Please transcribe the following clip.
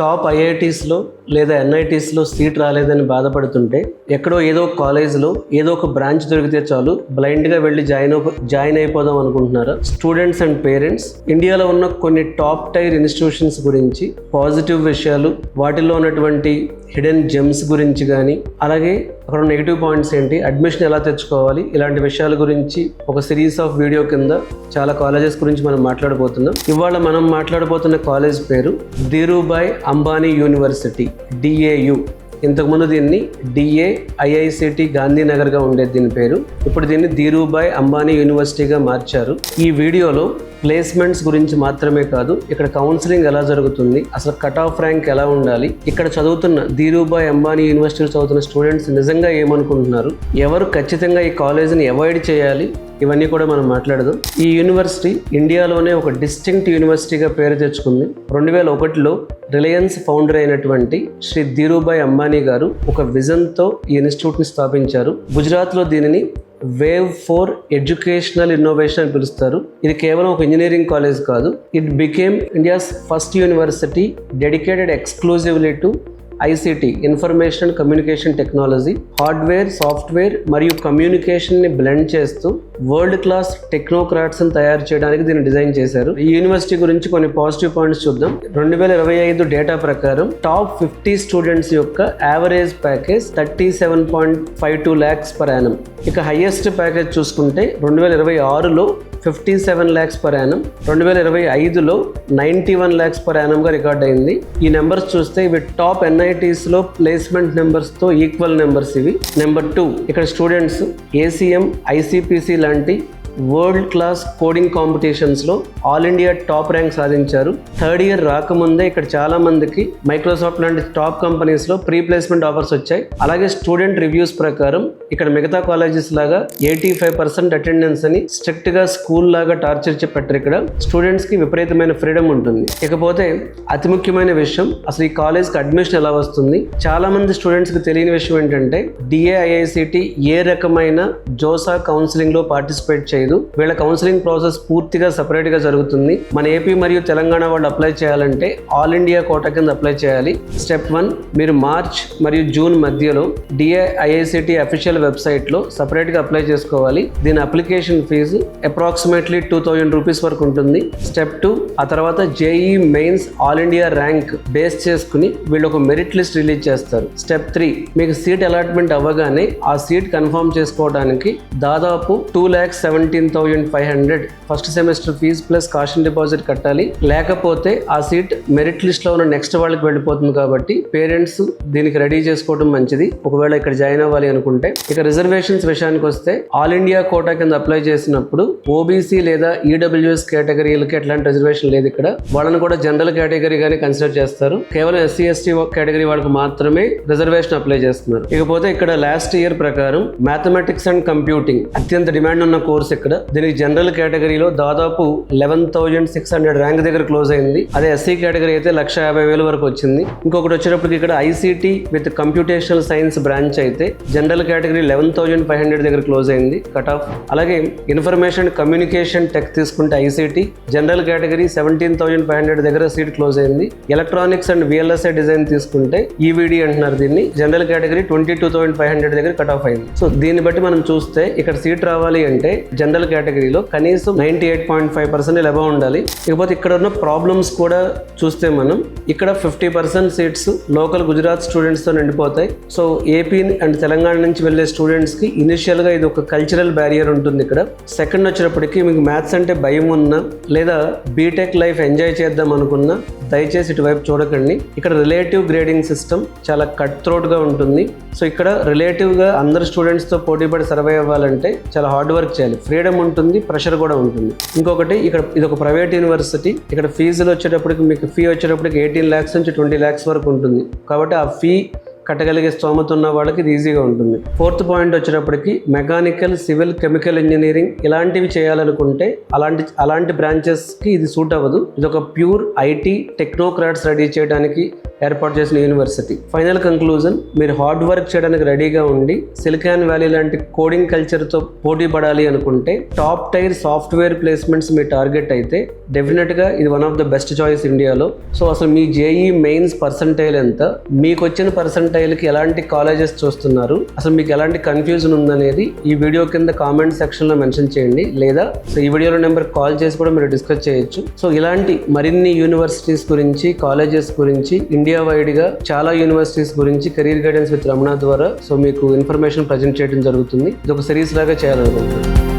Top ఐఐటీస్లో లేదా ఎన్ఐటీస్లో seat రాలేదని బాధపడుతుంటే ఎక్కడో ఏదో కాలేజ్లో ఏదో ఒక బ్రాంచ్ దొరికితే చాలు బ్లైండ్గా వెళ్ళి జాయిన్ అయిపోదాం అనుకుంటున్నారా? స్టూడెంట్స్ అండ్ పేరెంట్స్, ఇండియాలో ఉన్న కొన్ని టాప్ టైర్ ఇన్స్టిట్యూషన్స్ గురించి, పాజిటివ్ విషయాలు, వాటిల్లో ఉన్నటువంటి హిడెన్ జెమ్స్ గురించి కానీ, అలాగే అక్కడ నెగిటివ్ పాయింట్స్ ఏంటి, అడ్మిషన్ ఎలా తెచ్చుకోవాలి, ఇలాంటి విషయాల గురించి ఒక సిరీస్ ఆఫ్ వీడియో కింద చాలా కాలేజెస్ గురించి మనం మాట్లాడబోతున్నాం. ఇవాళ మనం మాట్లాడబోతున్న కాలేజ్ పేరు ధీరూభాయ్ అంబానీ యూనివర్సిటీ, DAU. ఇంతకుముందు దీన్ని DAIICT గాంధీనగర్గా ఉండేది దీని పేరు. ఇప్పుడు దీన్ని ధీరూభాయ్ అంబానీ యూనివర్సిటీగా మార్చారు. ఈ వీడియోలో ప్లేస్మెంట్స్ గురించి మాత్రమే కాదు, ఇక్కడ కౌన్సిలింగ్ ఎలా జరుగుతుంది, అసలు కట్ ఆఫ్ ర్యాంక్ ఎలా ఉండాలి, ఇక్కడ చదువుతున్న ధీరూభాయ్ అంబానీ యూనివర్సిటీలో చదువుతున్న స్టూడెంట్స్ నిజంగా ఏమనుకుంటున్నారు, ఎవరు ఖచ్చితంగా ఈ కాలేజీని అవాయిడ్ చేయాలి, ఇవన్నీ కూడా మనం మాట్లాడదాం. ఈ యూనివర్సిటీ ఇండియాలోనే ఒక డిస్టింక్ట్ యూనివర్సిటీగా పేరు తెచ్చుకుంది. 2001లో రిలయన్స్ ఫౌండర్ అయినటువంటి శ్రీ ధీరూభాయ్ అంబానీ గారు ఒక విజన్తో ఈ ఇన్స్టిట్యూట్ని స్థాపించారు. గుజరాత్లో దీనిని వేవ్ 4 ఎడ్యుకేషనల్ ఇన్నోవేషన్ అని పిలుస్తారు. ఇది కేవలం ఒక ఇంజనీరింగ్ కాలేజ్ కాదు. It became India's first university dedicated exclusively to ICT, information and communication technology, hardware, software మరియు కమ్యూనికేషన్ని బ్లెండ్ చేస్తూ వరల్డ్ క్లాస్ టెక్నోక్రాట్స్ని తయారు చేయడానికి దీన్ని డిజైన్ చేశారు. ఈ యూనివర్సిటీ గురించి కొన్ని పాజిటివ్ పాయింట్స్ చూద్దాం. 2025 డేటా ప్రకారం టాప్ 50 స్టూడెంట్స్ యొక్క average package 37.52 lakhs per annum. ఇక హైయెస్ట్ ప్యాకేజ్ చూసుకుంటే 2026లో 57 lakhs per annum, 2025లో 91 lakhs per annumగా రికార్డ్ అయింది. ఈ నెంబర్స్ చూస్తే ఇవి టాప్ NITస్లో ప్లేస్మెంట్ నెంబర్స్తో ఈక్వల్ నెంబర్స్ ఇవి. నెంబర్ 2, ఇక్కడ స్టూడెంట్స్ ACM, ICPC లాంటి వరల్డ్ క్లాస్ కోడింగ్ కాంపిటీషన్స్లో ఆల్ ఇండియా టాప్ ర్యాంక్ సాధించారు. థర్డ్ ఇయర్ రాకముందే ఇక్కడ చాలా మందికి మైక్రోసాఫ్ట్ లాంటి టాప్ కంపెనీస్లో ప్రీ ప్లేస్మెంట్ ఆఫర్స్ వచ్చాయి. అలాగే స్టూడెంట్ రివ్యూస్ ప్రకారం ఇక్కడ మిగతా కాలేజెస్ లాగా 85% అటెండెన్స్ అని స్ట్రిక్ట్గా స్కూల్ లాగా టార్చర్ పెట్టరు. ఇక్కడ స్టూడెంట్స్కి విపరీతమైన ఫ్రీడమ్ ఉంటుంది. ఇకపోతే అతి ముఖ్యమైన విషయం, అసలు ఈ కాలేజ్కి అడ్మిషన్ ఎలా వస్తుంది? చాలా మంది స్టూడెంట్స్కి తెలియని విషయం ఏంటంటే DAIICT ఏ రకమైన జోసా కౌన్సిలింగ్లో పార్టిసిపేట్ చేయదు. వీళ్ళ కౌన్సిలింగ్ ప్రాసెస్ పూర్తిగా సెపరేట్ గా జరుగుతుంది. మన ఏపీ మరియు తెలంగాణ వాళ్ళు అప్లై చేయాలంటే ఆల్ ఇండియా కోటా కింద అప్లై చేయాలి. స్టెప్ 1, మీరు మార్చ్ మరియు జూన్ మధ్యలో DAIICT అఫీషియల్ వెబ్సైట్ లో సెపరేట్ గా అప్లై చేసుకోవాలి. దీని అప్లికేషన్ ఫీజు అప్రాక్సిమేట్లీ 2000 రూపీస్ వరకు ఉంటుంది. స్టెప్ 2, ఆ తర్వాత JEE mains all India rank base చేసుకుని వీళ్ళు ఒక మెరిట్ లిస్ట్ రిలీజ్ చేస్తారు. స్టెప్ 3, మీకు సీట్ అలాట్మెంట్ అవ్వగానే ఆ సీట్ కన్ఫర్మ్ చేసుకోవడానికి దాదాపు 2,17,500 first semester fees plus caution deposit కట్టాలి. లేకపోతే ఆ సీట్ మెరిట్ లిస్ట్ లో ఉన్న నెక్స్ట్ వాళ్ళకి వెళ్ళిపోతుంది. కాబట్టి పేరెంట్స్ దీనికి రెడీ చేసుకోవడం మంచిది ఒకవేళ ఇక్కడ జాయిన్ అవ్వాలి అనుకుంటే. ఇక రిజర్వేషన్స్ విషయానికి వస్తే ఆల్ ఇండియా కోటా కింద అప్లై చేసినప్పుడు OBC లేదా EWS కేటగిరీలకి ఎట్లాంటి రిజర్వేషన్ లేదు. ఇక్కడ వాళ్ళని కూడా జనరల్ కేటగిరీగానే కన్సిడర్ చేస్తారు. కేవలం SC ST కేటగిరీ వాళ్ళకి మాత్రమే రిజర్వేషన్ అప్లై చేస్తున్నారు. ఇకపోతే ఇక్కడ లాస్ట్ ఇయర్ ప్రకారం మ్యాథమెటిక్స్ అండ్ కంప్యూటింగ్ అత్యంత డిమాండ్ ఉన్న కోర్స్. ఇక్కడ దీనికి జనరల్ కేటగిరీలో దాదాపు 11,600 ర్యాంక్ దగ్గర క్లోజ్ అయింది. అదే SC కేటగిరీ అయితే 1,50,000 వరకు వచ్చింది. ఇంకొకటి వచ్చేటప్పటికి ఇక్కడ ICT with computational science branch అయితే జనరల్ కేటగిరీ 11,500 దగ్గర క్లోజ్ అయింది కట్ ఆఫ్. అలాగే ఇన్ఫర్మేషన్ కమ్యూనికేషన్ టెక్ తీసుకుంటే ICT జనరల్ కేటగిరీ 17,500 దగ్గర సీట్ క్లోజ్ అయింది. ఎలక్ట్రానిక్స్ అండ్ VLSI డిజైన్ తీసుకుంటే EVD అంటున్నారు దీన్ని, జనరల్ కేటగిరీ 22,500 దగ్గర కట్ ఆఫ్ అయింది. సో దీన్ని బట్టి మనం చూస్తే ఇక్కడ సీట్ రావాలి అంటే జనరల్ కేటగిరీలో కనీసం 98.5% అబవ్ ఉండాలి. ఇకపోతే ఇక్కడ ఉన్న ప్రాబ్లమ్స్ కూడా చూస్తే మనం ఇక్కడ 50% సీట్స్ లోకల్ గుజరాత్ స్టూడెంట్స్ తో నిండిపోతాయి. సో ఏపీ అండ్ తెలంగాణ నుంచి వెళ్ళే స్టూడెంట్స్ కి ఇనిషియల్ గా ఇది ఒక కల్చరల్ బ్యారియర్ ఉంటుంది. ఇక్కడ సెకండ్ వచ్చేటప్పటికి మీకు మ్యాథ్స్ అంటే భయం ఉన్నా లేదా బీటెక్ లైఫ్ ఎంజాయ్ చేద్దాం అనుకున్నా దయచేసి ఇటువైపు చూడకండి. ఇక్కడ రిలేటివ్ గ్రేడింగ్ సిస్టమ్ చాలా కట్ థ్రోట్ గా ఉంటుంది. సో ఇక్కడ రిలేటివ్ గా అందరు స్టూడెంట్స్ తో పోటీపడి సర్వే అవ్వాలంటే చాలా హార్డ్ వర్క్ చేయాలి. ఫ్రీడమ్ ఉంటుంది, ప్రెషర్ కూడా ఉంటుంది. ఇంకొకటి ఇక్కడ ఇది ఒక ప్రైవేట్ యూనివర్సిటీ. ఇక్కడ ఫీజులు వచ్చేటప్పటికి మీకు ఫీ వచ్చేటప్పటికి 18 lakhs నుంచి 20 lakhs వరకు ఉంటుంది. కాబట్టి ఆ ఫీ కట్టగలిగే స్తోమత ఉన్న వాళ్ళకి ఇది ఈజీగా ఉంటుంది. ఫోర్త్ పాయింట్ వచ్చేటప్పటికి మెకానికల్, సివిల్, కెమికల్ ఇంజనీరింగ్ ఇలాంటివి చేయాలనుకుంటే అలాంటి బ్రాంచెస్కి ఇది సూట్ అవ్వదు. ఇది ఒక ప్యూర్ IT టెక్నోక్రాట్స్ రెడీ చేయడానికి ఏర్పాటు చేసిన యూనివర్సిటీ. ఫైనల్ కంక్లూజన్, మీరు హార్డ్ వర్క్ చేయడానికి రెడీగా ఉండి సిలికాన్ వ్యాలీ లాంటి కోడింగ్ కల్చర్తో పోటీ పడాలి అనుకుంటే, టాప్ టైర్ సాఫ్ట్వేర్ ప్లేస్మెంట్స్ మీ టార్గెట్ అయితే డెఫినెట్గా ఇది one of the best choice ఇండియాలో. సో అసలు మీ జేఈ మెయిన్స్ పర్సంటైల్ ఎంత, మీకు వచ్చిన పర్సంటైల్కి ఎలాంటి కాలేజెస్ చూస్తున్నారు, అసలు మీకు ఎలాంటి కన్ఫ్యూజన్ ఉందనేది ఈ వీడియో కింద కామెంట్ సెక్షన్లో మెన్షన్ చేయండి, లేదా సో ఈ వీడియోలో నెంబర్ కాల్ చేసి కూడా మీరు డిస్కస్ చేయొచ్చు. సో ఇలాంటి మరిన్ని యూనివర్సిటీస్ గురించి, కాలేజెస్ గురించి, ఇండియా వైడ్గా చాలా యూనివర్సిటీస్ గురించి కెరీర్ గైడెన్స్ విత్ రమణ ద్వారా సో మీకు ఇన్ఫర్మేషన్ ప్రజెంట్ చేయడం జరుగుతుంది. ఇది ఒక సిరీస్ లాగా చేయాలనుకుంటున్నాను.